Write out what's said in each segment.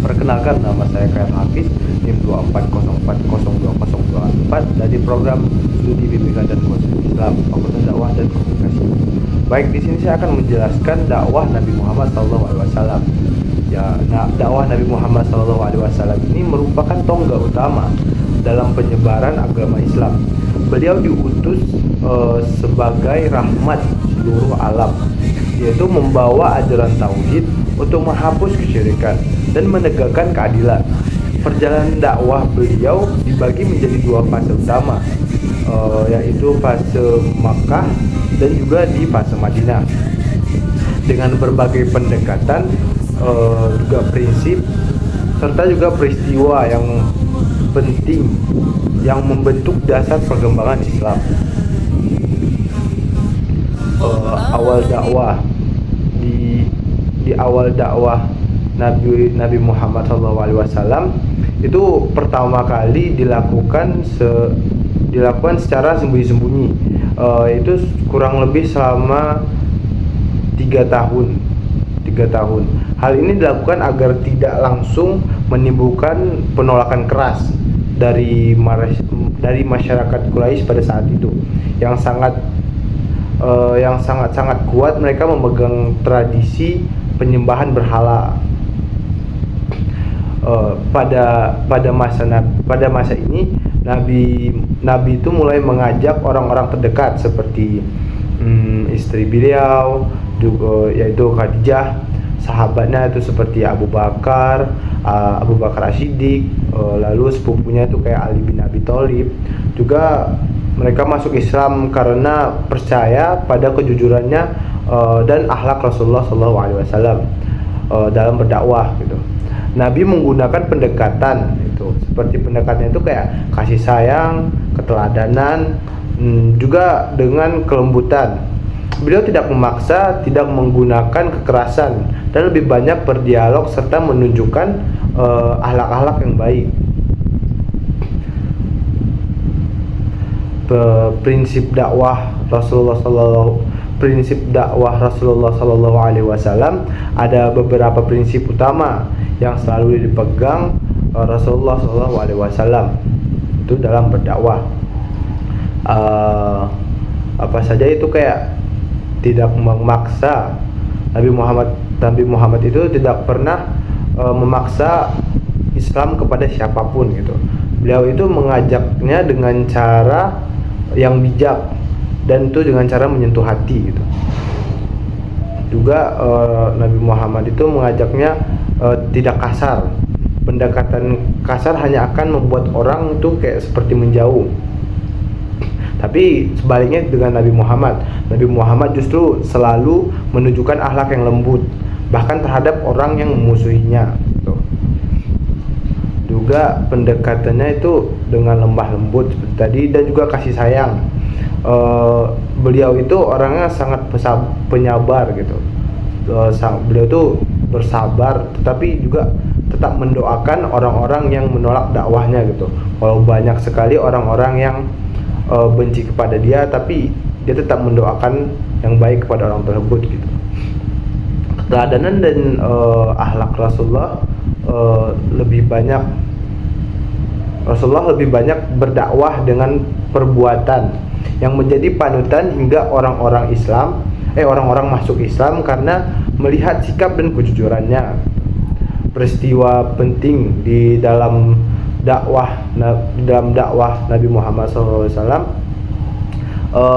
Perkenalkan nama saya Khair Hafiz, NIM 240402024 dari program Studi Bimbingan dan Konseling Islam, Fakultas Dakwah dan Komunikasi. Baik, di sini saya akan menjelaskan dakwah Nabi Muhammad SAW. Dakwah Nabi Muhammad SAW ini merupakan tonggak utama dalam penyebaran agama Islam. Beliau diutus sebagai rahmat seluruh alam, yaitu membawa ajaran tauhid untuk menghapus kesyirikan dan menegakkan keadilan. Perjalanan dakwah beliau dibagi menjadi dua fase utama, yaitu fase Makkah dan juga di fase Madinah, dengan berbagai pendekatan, juga prinsip serta juga peristiwa yang penting yang membentuk dasar perkembangan Islam. Awal dakwah di awal dakwah Nabi Muhammad SAW itu pertama kali dilakukan secara sembunyi-sembunyi, itu kurang lebih selama 3 tahun. Hal ini dilakukan agar tidak langsung menimbulkan penolakan keras dari masyarakat Quraisy pada saat itu, yang sangat kuat. Mereka memegang tradisi penyembahan berhala. Pada masa ini Nabi itu mulai mengajak orang-orang terdekat seperti istri beliau, yaitu Khadijah, sahabatnya itu seperti Abu Bakar As-Siddiq, lalu sepupunya itu kayak Ali bin Abi Thalib. Juga mereka masuk Islam karena percaya pada kejujurannya dan akhlak Rasulullah SAW dalam berdakwah gitu. Nabi menggunakan pendekatan itu, seperti pendekatannya itu kayak kasih sayang, keteladanan, juga dengan kelembutan. Beliau tidak memaksa, tidak menggunakan kekerasan, dan lebih banyak berdialog serta menunjukkan akhlak-akhlak yang baik. Prinsip dakwah Rasulullah SAW ada beberapa prinsip utama yang selalu dipegang Rasulullah SAW itu dalam berdakwah. Apa saja itu kayak tidak memaksa. Nabi Muhammad itu tidak pernah memaksa Islam kepada siapapun gitu. Beliau itu mengajaknya dengan cara yang bijak, dan itu dengan cara menyentuh hati gitu. Juga Nabi Muhammad itu mengajaknya tidak kasar. Pendekatan kasar hanya akan membuat orang itu kayak seperti menjauh. Tapi sebaliknya dengan Nabi Muhammad justru selalu menunjukkan akhlak yang lembut, bahkan terhadap orang yang memusuhinya gitu. Juga pendekatannya itu dengan lemah lembut seperti tadi, dan juga kasih sayang. Beliau itu orangnya sangat penyabar gitu. Beliau itu bersabar, tetapi juga tetap mendoakan orang-orang yang menolak dakwahnya gitu. Walau banyak sekali orang-orang yang benci kepada dia, tapi dia tetap mendoakan yang baik kepada orang tersebut gitu. Keteladanan dan akhlak Rasulullah lebih banyak berdakwah dengan perbuatan yang menjadi panutan hingga orang-orang masuk Islam karena melihat sikap dan kejujurannya. Peristiwa penting di dalam dakwah Nabi Muhammad SAW,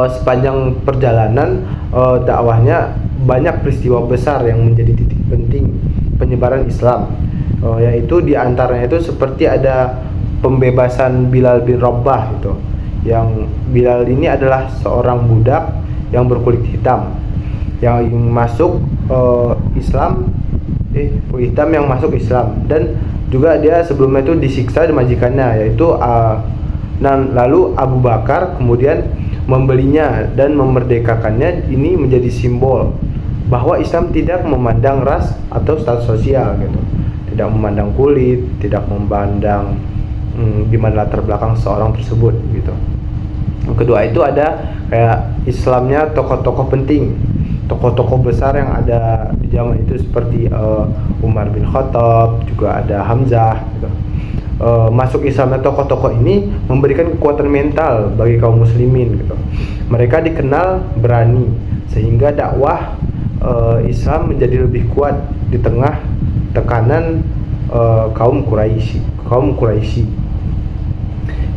sepanjang perjalanan dakwahnya banyak peristiwa besar yang menjadi titik penting penyebaran Islam, yaitu diantaranya itu seperti ada pembebasan Bilal bin Rabah itu, yang Bilal ini adalah seorang budak yang berkulit hitam yang masuk Islam, dan juga dia sebelumnya itu disiksa di majikannya, yaitu lalu Abu Bakar kemudian membelinya dan memerdekakannya. Ini menjadi simbol bahwa Islam tidak memandang ras atau status sosial gitu, tidak memandang kulit, tidak memandang gimana latar belakang seorang tersebut gitu. Yang kedua itu ada kayak Islamnya tokoh-tokoh penting, tokoh-tokoh besar yang ada di zaman itu seperti Umar bin Khattab, juga ada Hamzah gitu. Masuk Islamnya tokoh-tokoh ini memberikan kekuatan mental bagi kaum muslimin gitu. Mereka dikenal berani sehingga dakwah Islam menjadi lebih kuat di tengah tekanan kaum Quraisy.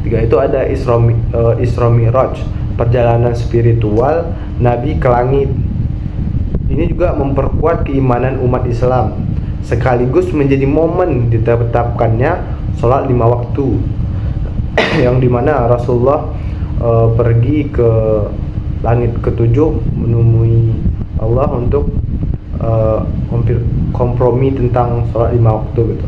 Tiga itu ada Isra Mi'raj, perjalanan spiritual Nabi ke langit. Ini juga memperkuat keimanan umat Islam sekaligus menjadi momen ditetapkannya sholat 5 waktu yang dimana Rasulullah pergi ke langit ketujuh menemui Allah untuk kompromi tentang sholat 5 waktu gitu.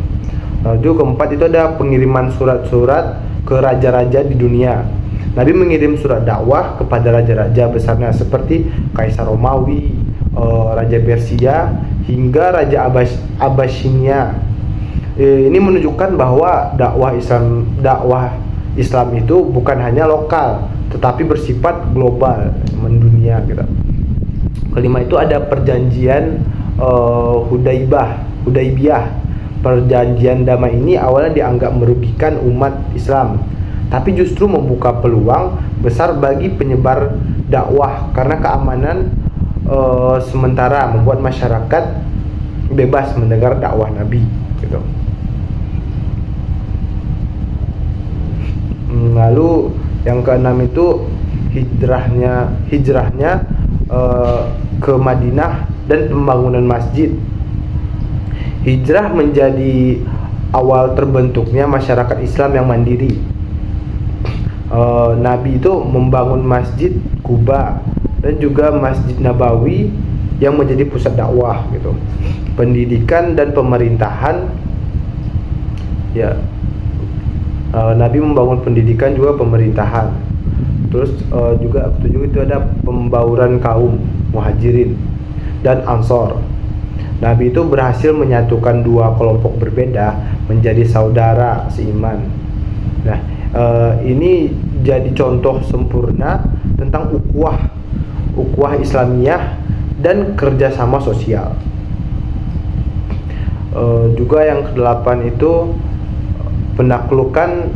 Lalu keempat itu ada pengiriman surat-surat ke raja-raja di dunia. Nabi mengirim surat dakwah kepada raja-raja besarnya seperti Kaisar Romawi, Raja Persia hingga Raja Abyssinia. Ini menunjukkan bahwa dakwah Islam itu bukan hanya lokal, tetapi bersifat global, mendunia gitu. Kelima itu ada perjanjian Hudaybiyah. Perjanjian damai ini awalnya dianggap merugikan umat Islam, tapi justru membuka peluang besar bagi penyebar dakwah karena keamanan sementara membuat masyarakat bebas mendengar dakwah Nabi gitu. Lalu yang keenam itu hijrahnya ke Madinah dan pembangunan masjid. Hijrah menjadi awal terbentuknya masyarakat Islam yang mandiri. Nabi itu membangun Masjid Quba dan juga Masjid Nabawi yang menjadi pusat dakwah gitu. Pendidikan dan pemerintahan ya, Nabi membangun pendidikan juga pemerintahan. Terus juga ketujuh itu ada pembauran kaum Muhajirin dan Ansor. Nabi itu berhasil menyatukan dua kelompok berbeda menjadi saudara seiman. Nah, ini jadi contoh sempurna tentang ukhuwah Islamiyah dan kerjasama sosial. Juga yang kedelapan itu penaklukan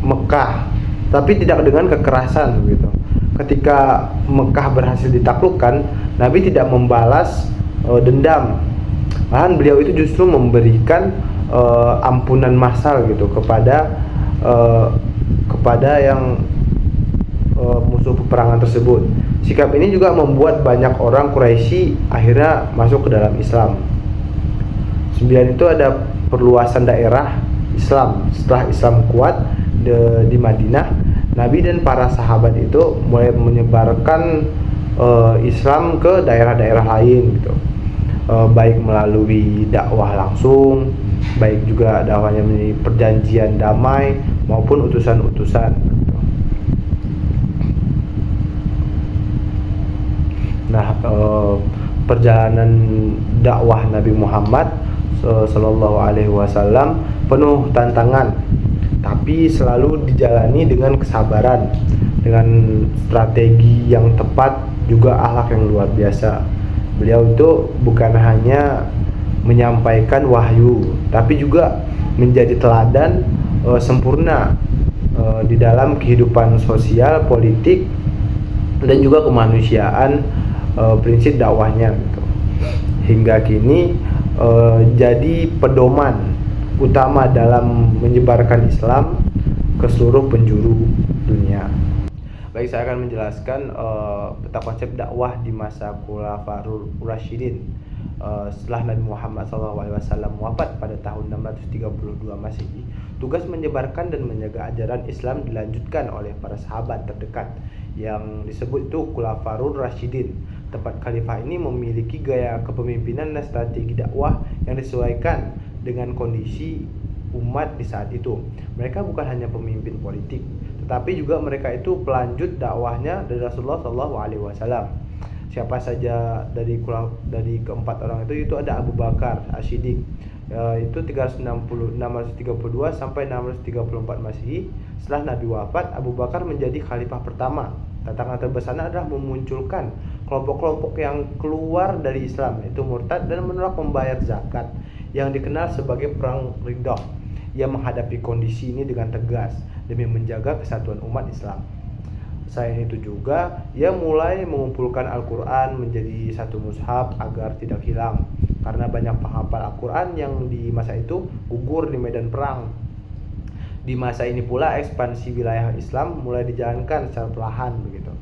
Mekah, tapi tidak dengan kekerasan gitu. Ketika Mekah berhasil ditaklukkan, Nabi tidak membalas dendam. Malahan beliau itu justru memberikan ampunan massal gitu kepada yang musuh peperangan tersebut. Sikap ini juga membuat banyak orang Quraisy akhirnya masuk ke dalam Islam. 9 itu ada perluasan daerah Islam. Setelah Islam kuat di Madinah, Nabi dan para sahabat itu mulai menyebarkan Islam ke daerah-daerah lain gitu. Baik melalui dakwah langsung, baik juga dakwahnya menjadi perjanjian damai maupun utusan-utusan gitu. Nah, perjalanan dakwah Nabi Muhammad Sallallahu Alaihi Wasallam penuh tantangan, tapi selalu dijalani dengan kesabaran, dengan strategi yang tepat, juga akhlak yang luar biasa. Beliau itu bukan hanya menyampaikan wahyu, tapi juga menjadi teladan sempurna di dalam kehidupan sosial, politik, dan juga kemanusiaan prinsip dakwahnya gitu. Hingga kini jadi pedoman utama dalam menyebarkan Islam ke seluruh penjuru dunia. Baik, saya akan menjelaskan peta konsep dakwah di masa Khulafaur Rasyidin setelah Nabi Muhammad SAW wafat pada tahun 632 Masehi. Tugas menyebarkan dan menjaga ajaran Islam dilanjutkan oleh para sahabat terdekat yang disebut itu Khulafaur Rasyidin. Tempat khalifah ini memiliki gaya kepemimpinan dan strategi dakwah yang disesuaikan dengan kondisi umat di saat itu. Mereka bukan hanya pemimpin politik, tetapi juga mereka itu pelanjut dakwahnya dari Rasulullah SAW. Siapa saja dari keempat orang itu ada Abu Bakar As-Siddiq, itu 632 sampai 634 Masehi. Setelah Nabi wafat, Abu Bakar menjadi khalifah pertama. Tantangan terbesarnya adalah memunculkan kelompok-kelompok yang keluar dari Islam, yaitu murtad dan menolak membayar zakat, yang dikenal sebagai perang Riddah. Ia menghadapi kondisi ini dengan tegas demi menjaga kesatuan umat Islam. Selain itu juga, ia mulai mengumpulkan Al-Quran menjadi satu mushaf agar tidak hilang, karena banyak penghafal Al-Quran yang di masa itu gugur di medan perang. Di masa ini pula ekspansi wilayah Islam mulai dijalankan secara perlahan begitu.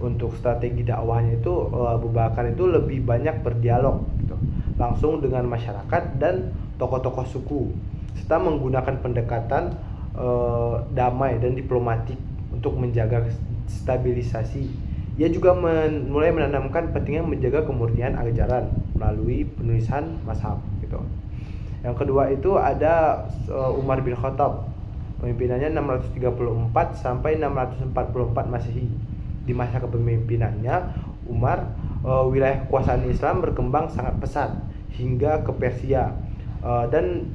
Untuk strategi dakwahnya itu, Abu Bakar itu lebih banyak berdialog gitu, langsung dengan masyarakat dan tokoh-tokoh suku, serta menggunakan pendekatan damai dan diplomatik untuk menjaga stabilisasi. Ia juga mulai menanamkan pentingnya menjaga kemurnian ajaran melalui penulisan mazhab gitu. Yang kedua itu ada Umar bin Khattab. Pemimpinannya 634 sampai 644 Masehi. Di masa kepemimpinannya Umar, wilayah kekuasaan Islam berkembang sangat pesat hingga ke Persia dan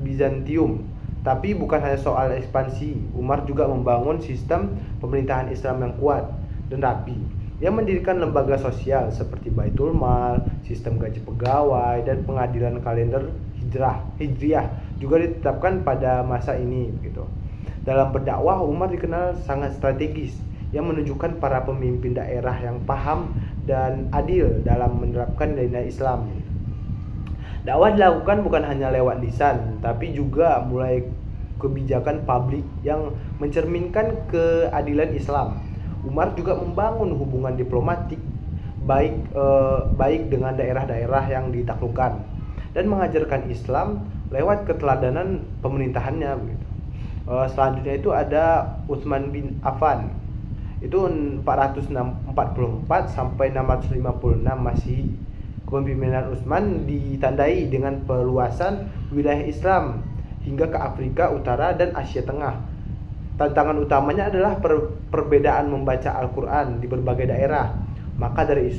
Bizantium. Tapi bukan hanya soal ekspansi, Umar juga membangun sistem pemerintahan Islam yang kuat dan rapi. Ia mendirikan lembaga sosial seperti Baitul Mal, sistem gaji pegawai, dan pengadilan kalender Hijriah juga ditetapkan pada masa ini begitu. Dalam berdakwah, Umar dikenal sangat strategis. Ia menunjukkan para pemimpin daerah yang paham dan adil dalam menerapkan nilai Islam. Dakwah dilakukan bukan hanya lewat lisan, tapi juga mulai kebijakan publik yang mencerminkan keadilan Islam. Umar juga membangun hubungan diplomatik baik dengan daerah-daerah yang ditaklukkan dan mengajarkan Islam lewat keteladanan pemerintahannya begitu. Selanjutnya itu ada Utsman bin Affan. Itu 444 sampai 656 Masehi. Kepemimpinan Utsman ditandai dengan perluasan wilayah Islam hingga ke Afrika Utara dan Asia Tengah. Tantangan utamanya adalah perbedaan membaca Al-Quran di berbagai daerah. Maka dari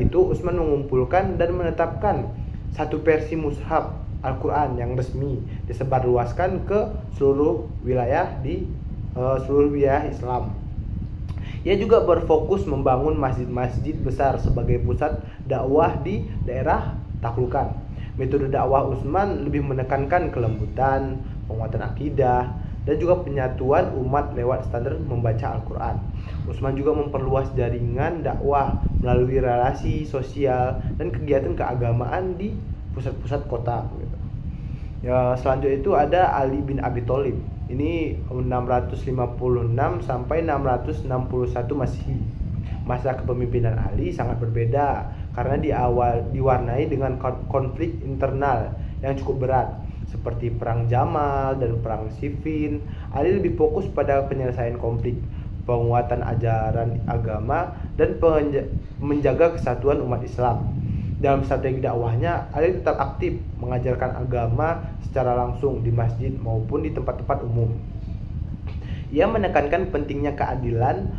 itu Utsman mengumpulkan dan menetapkan satu versi mushaf Al-Quran yang resmi disebarluaskan ke seluruh wilayah Islam. Ia juga berfokus membangun masjid-masjid besar sebagai pusat dakwah di daerah taklukan. Metode dakwah Utsman lebih menekankan kelembutan, penguatan akidah, dan juga penyatuan umat lewat standar membaca Al-Quran. Utsman juga memperluas jaringan dakwah melalui relasi sosial dan kegiatan keagamaan di pusat-pusat kota. Ya, selanjutnya itu ada Ali bin Abi Thalib. Ini 656 sampai 661 Masehi. Masa kepemimpinan Ali sangat berbeda karena diwarnai dengan konflik internal yang cukup berat seperti perang Jamal dan perang Siffin. Ali lebih fokus pada penyelesaian konflik, penguatan ajaran agama, dan menjaga kesatuan umat Islam. Dalam strategi dakwahnya, Ali tetap aktif mengajarkan agama secara langsung di masjid maupun di tempat-tempat umum. Ia menekankan pentingnya keadilan,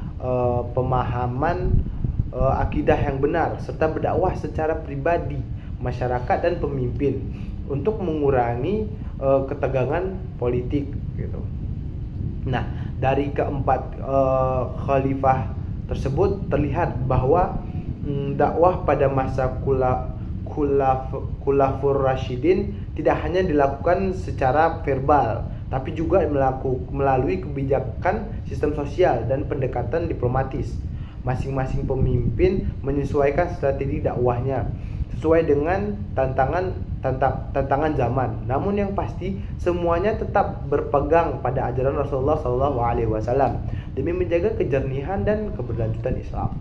pemahaman akidah yang benar, serta berdakwah secara pribadi, masyarakat dan pemimpin untuk mengurangi ketegangan politik gitu. Nah, dari keempat khalifah tersebut terlihat bahwa dakwah pada masa Khulafaur Rasyidin tidak hanya dilakukan secara verbal, tapi juga melalui kebijakan sistem sosial dan pendekatan diplomatis. Masing-masing pemimpin menyesuaikan strategi dakwahnya sesuai dengan tantangan zaman. Namun yang pasti semuanya tetap berpegang pada ajaran Rasulullah SAW demi menjaga kejernihan dan keberlanjutan Islam.